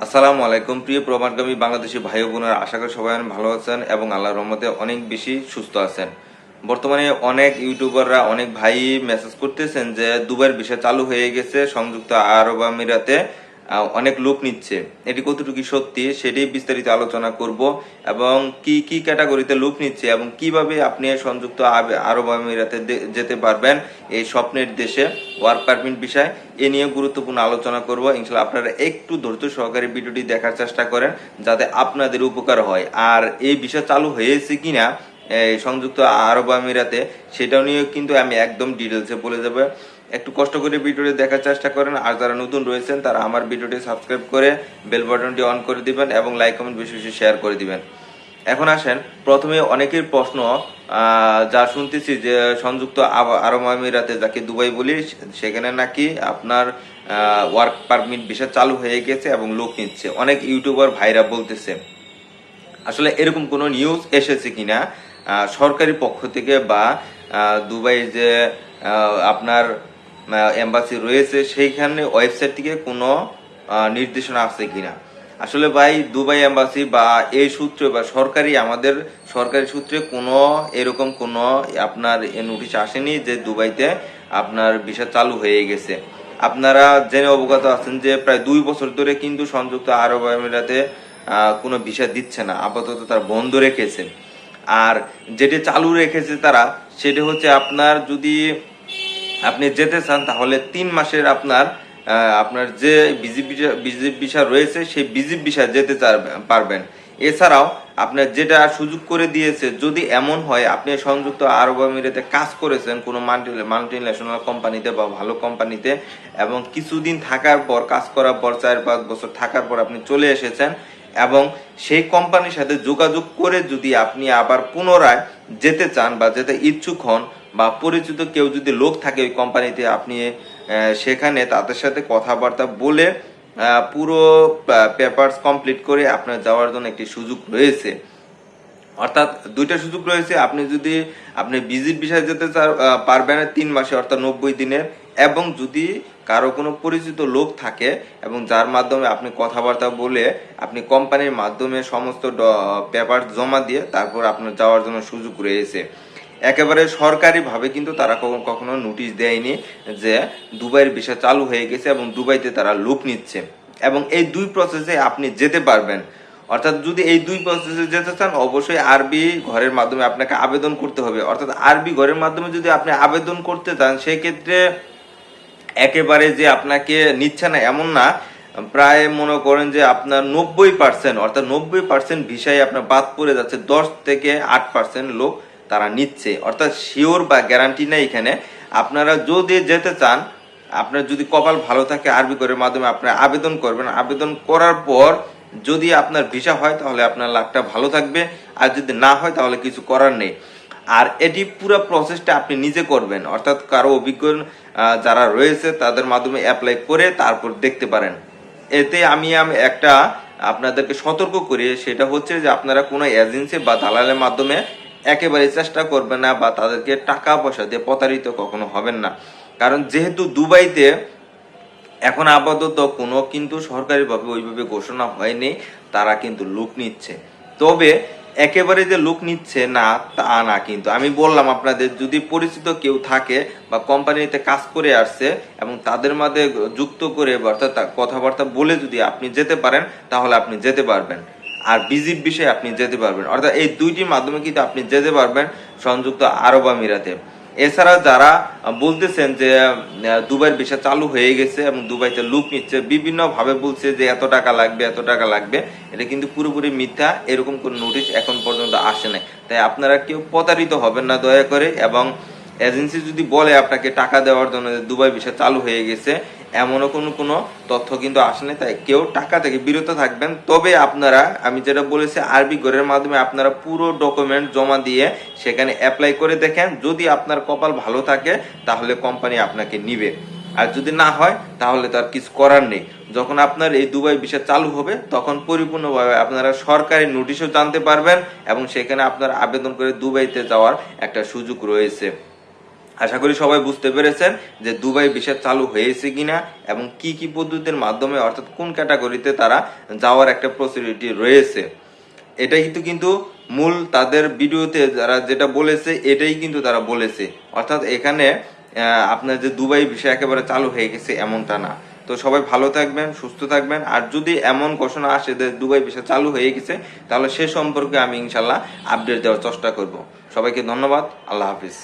আসসালামু আলাইকুম প্রিয় প্রবাসগামী বাংলাদেশি ভাই ও বোনেরা, আশা করি সবাই ভালো আছেন এবং আল্লাহর রহমতে অনেক বেশি সুস্থ আছেন। বর্তমানে অনেক ইউটিউবাররা অনেক ভাই মেসেজ করতেছেন যে দুবাইয়ের ভিসা চালু হয়ে গেছে, সংযুক্ত আরব আমিরাতে অনেক লোক নিচ্ছে। এটি কতটুকু সত্যি সেটি বিস্তারিত আলোচনা করব এবং কি কি ক্যাটাগরিতে লোক নিচ্ছে এবং কিভাবে আপনি সংযুক্ত আরব আমিরাতে যেতে পারবেন এই স্বপ্নের দেশে ওয়ার্ক পারমিট বিষয় এ নিয়ে গুরুত্বপূর্ণ আলোচনা করব। ইনশাআল্লাহ আপনারা একটু ধৈর্য সহকারে ভিডিওটি দেখার চেষ্টা করেন যাতে আপনাদের উপকার হয়। আর এই বিষয় চালু হয়েছে কিনা এই সংযুক্ত আরব আমিরাতে সেটাও নিয়ে কিন্তু আমি একদম ডিটেলসে বলে যাবো। একটু কষ্ট করে ভিডিওটি দেখার চেষ্টা করেন। আর যারা নতুন রয়েছেন তারা আমার ভিডিওটি সাবস্ক্রাইব করে বেল বাটনটি অন করে দিবেন এবং লাইক কমেন্ট বেশি বেশি শেয়ার করে দিবেন। এখন আসেন, প্রথমে অনেকের প্রশ্ন যা শুনতেছি যে সংযুক্ত আরব আমিরাতে যাকে দুবাই বলি সেখানে নাকি আপনার ওয়ার্ক পারমিট ভিসা চালু হয়ে গেছে এবং লোক নিচ্ছে। অনেক ইউটিউবার ভাইরা বলতেছে, আসলে এরকম কোনো নিউজ এসেছে কিনা সরকারি পক্ষ থেকে বা দুবাই যে আপনার এম্বাসি রয়েছে সেইখানে ওয়েবসাইট থেকে কোনো নির্দেশনা আছে কিনা। আসলে ভাই দুবাই এম্বাসি বা এই সূত্রে বা আমাদের সরকারি সূত্রে কোনো এরকম কোনো আপনার নোটিশ আসেনি যে দুবাইতে আপনার ভিসা চালু হয়ে গেছে। আপনারা জেনে অবগত আছেন যে প্রায় 2 বছর ধরে কিন্তু সংযুক্ত আরব আমিরাতে কোনো ভিসা দিচ্ছে না, আপাতত তারা বন্ধ রেখেছে। আর যেটি চালু রেখেছে তারা সেটা হচ্ছে আপনার যদি আপনি যেতে চান তাহলে 3 মাসের আপনার যে ভিজিট ভিসা রয়েছে সেই ভিজিট ভিসা যেতে পারবেন। এছাড়াও আপনার যেটা সুযোগ করে দিয়েছে, যদি এমন হয় আপনি সংযুক্ত আরব আমিরাতে কাজ করেছেন কোনো মাল্টি ন্যাশনাল কোম্পানিতে বা ভালো কোম্পানিতে এবং কিছুদিন থাকার পর, কাজ করার পর 4-5 বছর থাকার পর আপনি চলে এসেছেন এবং সেই কোম্পানির সাথে যোগাযোগ করে যদি আপনি আবার পুনরায় যেতে চান বা যেতে ইচ্ছুক হন বা পরিচিত কেউ যদি লোক থাকে ওই কোম্পানিতে, আপনি সেখানে তাদের সাথে কথাবার্তা বলে পুরো পেপারস কমপ্লিট করে আপনার যাওয়ার জন্য একটি সুযোগ রয়েছে। অর্থাৎ 2টা সুযোগ রয়েছে। আপনি ভিজিট ভিসায় যেতে পারবেন 3 মাসে অর্থাৎ 90 দিনের, এবং যদি কারো কোনো পরিচিত লোক থাকে এবং যার মাধ্যমে আপনি কথাবার্তা বলে আপনি কোম্পানির মাধ্যমে সমস্ত পেপার জমা দিয়ে তারপর আপনার যাওয়ার জন্য সুযোগ রয়েছে। একেবারে সরকারিভাবে কিন্তু তারা কখনো নোটিশ দেয়নি যে দুবাইয়ের ভিসা চালু হয়ে গেছে এবং দুবাইতে তারা লোক নিচ্ছে। এবং এই 2 প্রসেসে আপনি যেতে পারবেন। অর্থাৎ যদি এই 2 প্রসেসে যেতে চান অবশ্যই আরবি ঘরের মাধ্যমে আপনাকে আবেদন করতে হবে। অর্থাৎ আরবি ঘরের মাধ্যমে যদি আপনি আবেদন করতে চান সেক্ষেত্রে একেবারে যে আপনাকে নিচ্ছে না এমন না, প্রায় মনে করেন যে আপনার 90% অর্থাৎ 90% ভিসায় আপনার বাদ পড়ে যাচ্ছে, 10 থেকে 8% লোক তারা নিচ্ছে। অর্থাৎ শিওর বা গ্যারান্টি নেই এখানে। আপনারা যদি যেতে চান, আপনার যদি কপাল ভালো থাকে আরবি ঘরের মাধ্যমে আপনারা আবেদন করবেন। আবেদন করার পর যদি আপনার ভিসা হয় তাহলে আপনার লাকটা ভালো থাকবে, আর যদি না হয় তাহলে কিছু করার নেই। আর এটি পুরো প্রসেসটা আপনি নিজে করবেন, অর্থাৎ কারো অভিজ্ঞ যারা রয়েছে তাদের মাধ্যমে অ্যাপ্লাই করে তারপর দেখতে পারেন। এতে আমি একটা আপনাদেরকে সতর্ক করি, সেটা হচ্ছে যে আপনারা কোনো এজেন্সি বা দালালের মাধ্যমে একেবারে চেষ্টা করবেন না বা তাদেরকে টাকা পয়সা দিয়ে প্রতারিত কখনো হবেন না। কারণ যেহেতু দুবাইতে এখন আপাতত কোনো কিন্তু সরকারিভাবে ওইভাবে ঘোষণা হয়নি তারা কিন্তু লোক নিচ্ছে। তবে একেবারে যে লোক নিচ্ছে না তা না, কিন্তু আমি বললাম আপনাদের যদি পরিচিত কেউ থাকে বা কোম্পানিতে কাজ করে আসছে এবং তাদের মাঝে যুক্ত করে অর্থাৎ কথাবার্তা বলে যদি আপনি যেতে পারেন তাহলে আপনি যেতে পারবেন। আর ভিজিট বিষয়ে আপনি যেতে পারবেন। অর্থাৎ এই 2টির মাধ্যমে কিন্তু আপনি যেতে পারবেন সংযুক্ত আরব আমিরাতে। এছাড়া যারা বলতেছেন যে দুবাইয়ের ভিসা চালু হয়ে গেছে এবং দুবাইতে লোক নিচ্ছে, বিভিন্ন ভাবে বলছে যে এত টাকা লাগবে এত টাকা লাগবে, এটা কিন্তু পুরোপুরি মিথ্যা। এরকম কোন নোটিশ এখন পর্যন্ত আসে নাই। তাই আপনারা কেউ প্রতারিত হবেন না দয়া করে। এবং এজেন্সি যদি বলে আপনাকে টাকা দেওয়ার জন্য দুবাই ভিসা চালু হয়ে গেছে, এমনও কোনো তথ্য কিন্তু আসেনি। তাই কেউ টাকা থেকে বিরত থাকবেন। তবে আপনারা, আমি যেটা বলেছি, আরবি ঘরের মাধ্যমে আপনারা পুরো ডকুমেন্ট জমা দিয়ে সেখানে অ্যাপ্লাই করে দেখেন। যদি আপনার কপাল ভালো থাকে তাহলে কোম্পানি আপনাকে নিবে, আর যদি না হয় তাহলে তার কিছু করার নেই। যখন আপনার এই দুবাই ভিসা চালু হবে তখন পরিপূর্ণভাবে আপনারা সরকারি নোটিশও জানতে পারবেন এবং সেখানে আপনারা আবেদন করে দুবাইতে যাওয়ার একটা সুযোগ রয়েছে। আশা করি সবাই বুঝতে পেরেছেন যে দুবাই ভিসা চালু হয়েছে কিনা এবং কি কি পদ্ধতির মাধ্যমে অর্থাৎ কোন ক্যাটাগরিতে তারা যাওয়ার একটা পসিবিলিটি রয়েছে। এটাই কিন্তু মূল তাদের ভিডিওতে যারা যেটা বলেছে এটাই কিন্তু তারা বলেছে, অর্থাৎ এখানে আপনার যে দুবাই ভিসা একেবারে চালু হয়ে গেছে এমনটা না। তো সবাই ভালো থাকবেন, সুস্থ থাকবেন। আর যদি এমন ঘোষণা আসে যে দুবাই ভিসা চালু হয়ে গেছে তাহলে সে সম্পর্কে আমি ইনশাল্লাহ আপডেট দেওয়ার চেষ্টা করব। সবাইকে ধন্যবাদ। আল্লাহ হাফিজ।